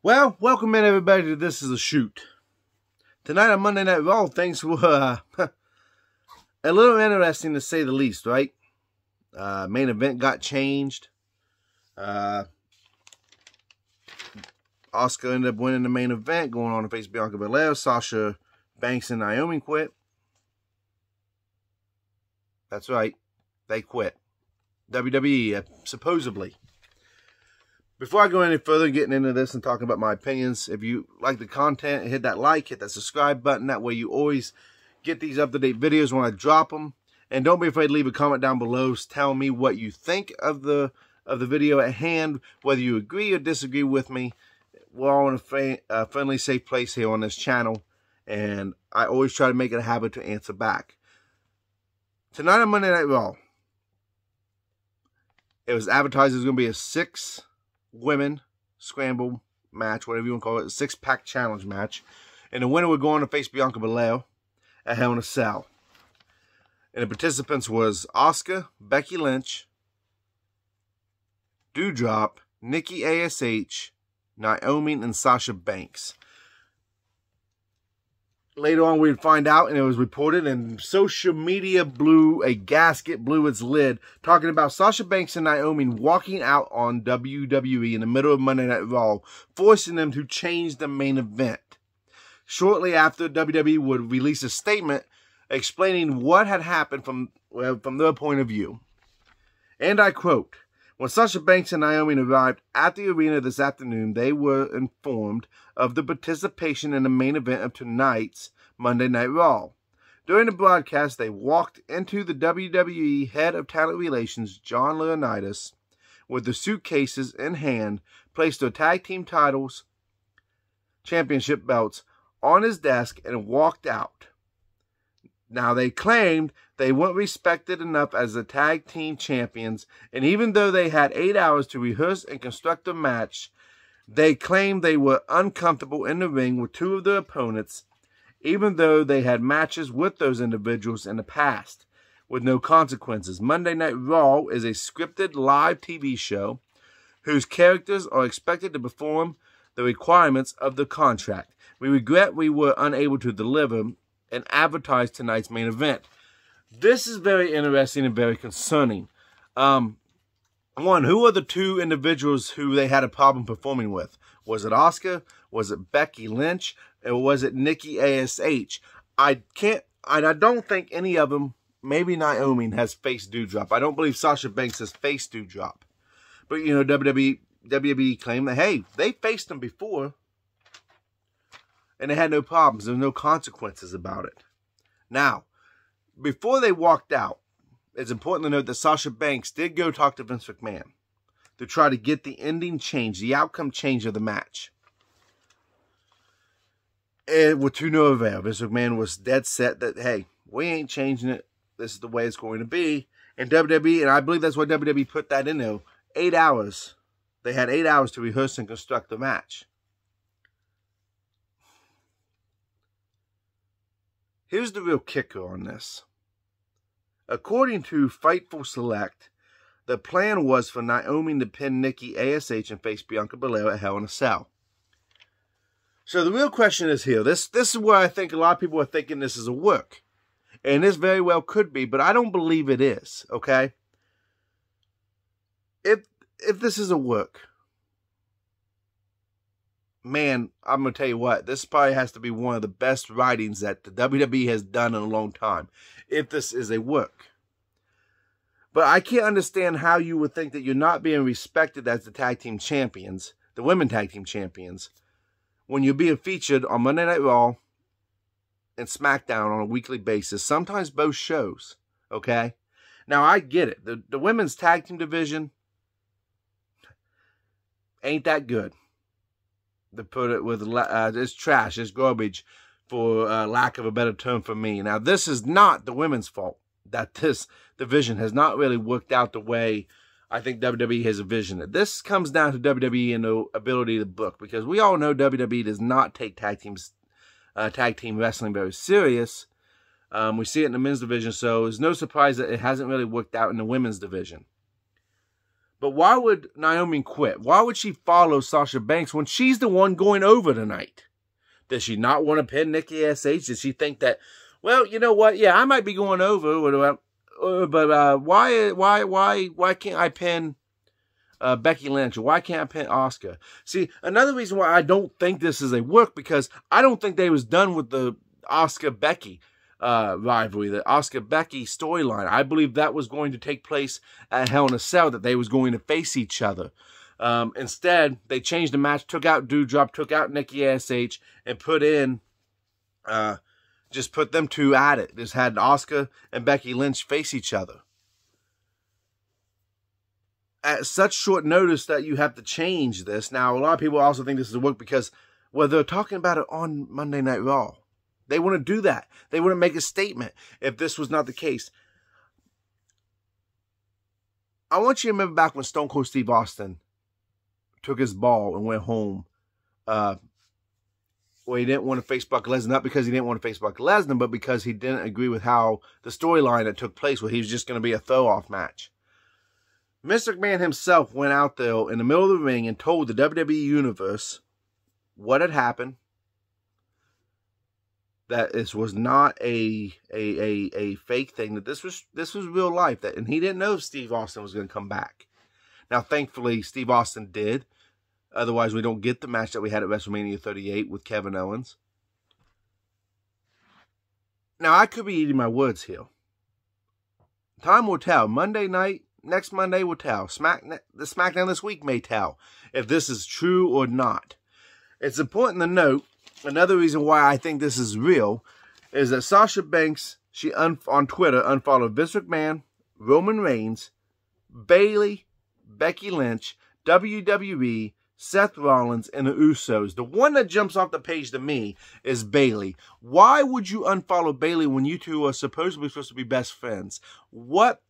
Well, welcome in everybody to This Is a Shoot. Tonight on Monday Night Raw, things were a little interesting to say the least, right? Main event got changed. Asuka ended up winning the main event, going on to face Bianca Belair. Sasha Banks and Naomi quit. That's right, they quit. WWE, supposedly. Before I go any further getting into this and talking about my opinions, if you like the content, hit that like, hit that subscribe button. That way you always get these up-to-date videos when I drop them. And don't be afraid to leave a comment down below. Tell me what you think of the video at hand, whether you agree or disagree with me. We're all in a friendly, safe place here on this channel. And I always try to make it a habit to answer back. Tonight on Monday Night Raw, it was advertised as going to be a 6-women scramble match, whatever you want to call it, a 6-pack challenge match. And the winner would go on to face Bianca Belair at Hell in a Cell. And the participants was Asuka, Becky Lynch, Doudrop, Nikki ASH, Naomi, and Sasha Banks. Later on, we'd find out, and it was reported, and social media blew its lid, talking about Sasha Banks and Naomi walking out on WWE in the middle of Monday Night Raw, forcing them to change the main event. Shortly after, WWE would release a statement explaining what had happened from their point of view. And I quote, "When Sasha Banks and Naomi arrived at the arena this afternoon, they were informed of the participation in the main event of tonight's Monday Night Raw. During the broadcast, they walked into the WWE Head of Talent Relations, John Laurinaitis, with the suitcases in hand, placed their tag team titles, championship belts, on his desk and walked out. Now, they claimed they weren't respected enough as the tag team champions, and even though they had 8 hours to rehearse and construct a match, they claimed they were uncomfortable in the ring with two of their opponents, even though they had matches with those individuals in the past, with no consequences. Monday Night Raw is a scripted live TV show whose characters are expected to perform the requirements of the contract. We regret we were unable to deliver and advertise tonight's main event." This is very interesting and very concerning. One, who are the two individuals who they had a problem performing with? Was it Asuka? Was it Becky Lynch? Or was it Nikki ASH? I don't think any of them, maybe Naomi, has faced Doudrop. I don't believe Sasha Banks has faced Doudrop. But, you know, WWE claimed that, hey, they faced them before, and they had no problems. There were no consequences about it. Now, before they walked out, it's important to note that Sasha Banks did go talk to Vince McMahon to try to get the ending change, the outcome change of the match. And with to no avail. Vince McMahon was dead set that, hey, we ain't changing it. This is the way it's going to be. And WWE, and I believe that's why WWE put that in there, 8 hours. They had 8 hours to rehearse and construct the match. Here's the real kicker on this. According to Fightful Select, the plan was for Naomi to pin Nikki ASH and face Bianca Belair at Hell in a Cell. So the real question is here. This is where I think a lot of people are thinking this is a work. And this very well could be, but I don't believe it is, okay? If this is a work, man, I'm going to tell you what, this probably has to be one of the best writings that the WWE has done in a long time, if this is a work. But I can't understand how you would think that you're not being respected as the tag team champions, the women tag team champions, when you're being featured on Monday Night Raw and SmackDown on a weekly basis, sometimes both shows, okay? Now, I get it. The women's tag team division ain't that good. To put it with, it's trash, it's garbage, for lack of a better term for me. Now, this is not the women's fault that this division has not really worked out the way I think WWE has envisioned it. This comes down to WWE and the ability to book, because we all know WWE does not take tag team wrestling very serious. We see it in the men's division, so it's no surprise that it hasn't really worked out in the women's division. But why would Naomi quit? Why would she follow Sasha Banks when she's the one going over tonight? Does she not want to pin Nikki S.H.? Does she think that, well, you know what? Yeah, I might be going over, but why can't I pin Becky Lynch? Or why can't I pin Asuka? See, another reason why I don't think this is a work, because I don't think they was done with the Asuka-Becky rivalry, the Asuka-Becky storyline. I believe that was going to take place at Hell in a Cell, that they was going to face each other. Instead, they changed the match, took out Doudrop, took out Nikki A.S.H., and put in, just put them two at it. Just had Asuka and Becky Lynch face each other. At such short notice that you have to change this. Now, a lot of people also think this is a work because, well, they're talking about it on Monday Night Raw. They want to do that. They want to make a statement if this was not the case. I want you to remember back when Stone Cold Steve Austin took his ball and went home. Well, he didn't want to face Brock Lesnar, not because he didn't want to face Brock Lesnar, but because he didn't agree with how the storyline that took place, where he was just going to be a throw-off match. Mr. McMahon himself went out there in the middle of the ring and told the WWE Universe what had happened. That this was not a fake thing. That this was real life. And he didn't know if Steve Austin was going to come back. Now, thankfully, Steve Austin did. Otherwise, we don't get the match that we had at WrestleMania 38 with Kevin Owens. Now, I could be eating my words here. Time will tell. Monday night, next Monday will tell. The SmackDown this week may tell if this is true or not. It's important to note, another reason why I think this is real is that Sasha Banks, she on Twitter unfollowed Vince McMahon, Roman Reigns, Bayley, Becky Lynch, WWE, Seth Rollins, and the Usos. The one that jumps off the page to me is Bayley. Why would you unfollow Bayley when you two are supposedly supposed to be best friends? What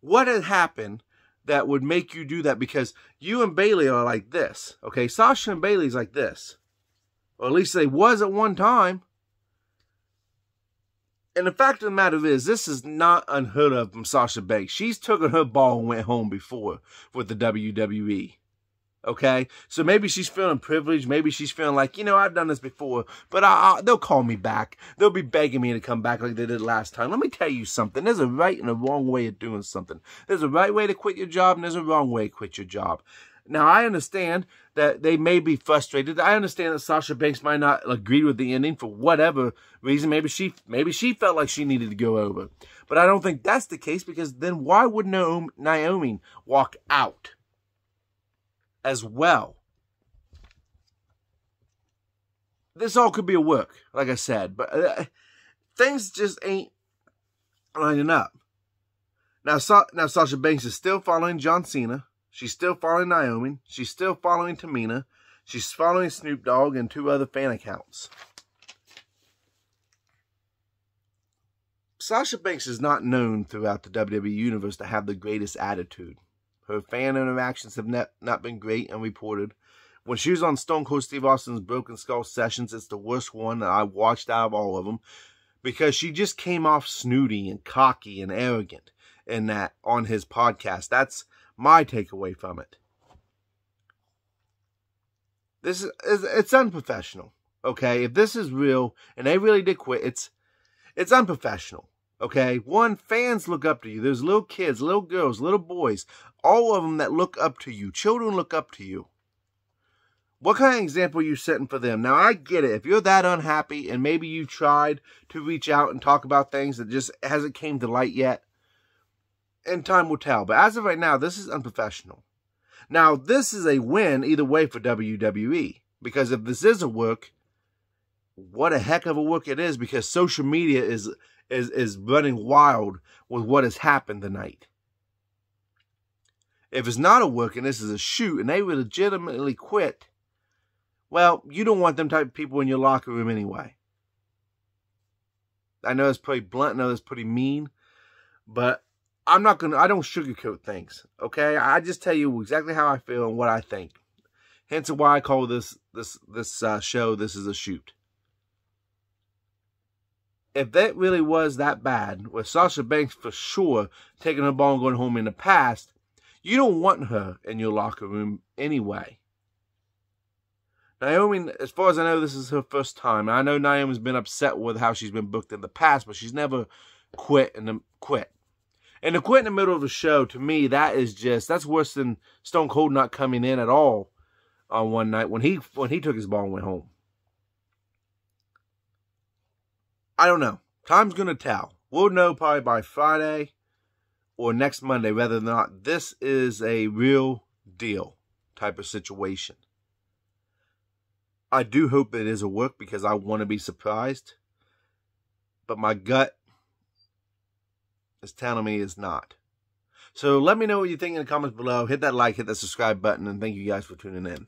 had happened that would make you do that? Because you and Bayley are like this. Okay, Sasha and Bayley's like this. Or at least they was at one time. And the fact of the matter is, this is not unheard of from Sasha Banks. She's taken her ball and went home before with the WWE. Okay? So maybe she's feeling privileged. Maybe she's feeling like, you know, I've done this before, but they'll call me back. They'll be begging me to come back like they did last time. Let me tell you something. There's a right and a wrong way of doing something. There's a right way to quit your job, and there's a wrong way to quit your job. Now, I understand that they may be frustrated. I understand that Sasha Banks might not agree with the ending for whatever reason. Maybe she felt like she needed to go over. But I don't think that's the case, because then why would Naomi walk out as well? This all could be a work, like I said. But things just ain't lining up. Now Sasha Banks is still following John Cena. She's still following Naomi. She's still following Tamina. She's following Snoop Dogg and 2 other fan accounts. Sasha Banks is not known throughout the WWE Universe to have the greatest attitude. Her fan interactions have not been great and reported. When she was on Stone Cold Steve Austin's Broken Skull Sessions, it's the worst one that I watched out of all of them, because she just came off snooty and cocky and arrogant in that on his podcast. That's my takeaway from it. It's unprofessional. Okay, if this is real and they really did quit, it's unprofessional. Okay, one, fans look up to you. There's little kids, little girls, little boys, all of them that look up to you. Children look up to you. What kind of example are you setting for them? Now, I get it. If you're that unhappy and maybe you tried to reach out and talk about things that just hasn't came to light yet, and time will tell. But as of right now, this is unprofessional. Now, this is a win either way for WWE. Because if this is a work, what a heck of a work it is, because social media is running wild with what has happened tonight. If it's not a work and this is a shoot and they would legitimately quit, well, you don't want them type of people in your locker room anyway. I know it's pretty blunt, I know it's pretty mean, but I don't sugarcoat things, okay? I just tell you exactly how I feel and what I think. Hence why I call this show, This Is a Shoot. If that really was that bad, with Sasha Banks for sure taking her ball and going home in the past, You don't want her in your locker room anyway. Naomi, as far as I know, this is her first time. I know Naomi's been upset with how she's been booked in the past, but she's never quit. And to quit in the middle of the show, to me, that's worse than Stone Cold not coming in at all on one night when he took his ball and went home. I don't know. Time's going to tell. We'll know probably by Friday or next Monday whether or not this is a real deal type of situation. I do hope it is a work because I want to be surprised. But my gut is telling me it's not. So let me know what you think in the comments below. Hit that like, hit that subscribe button, and thank you guys for tuning in.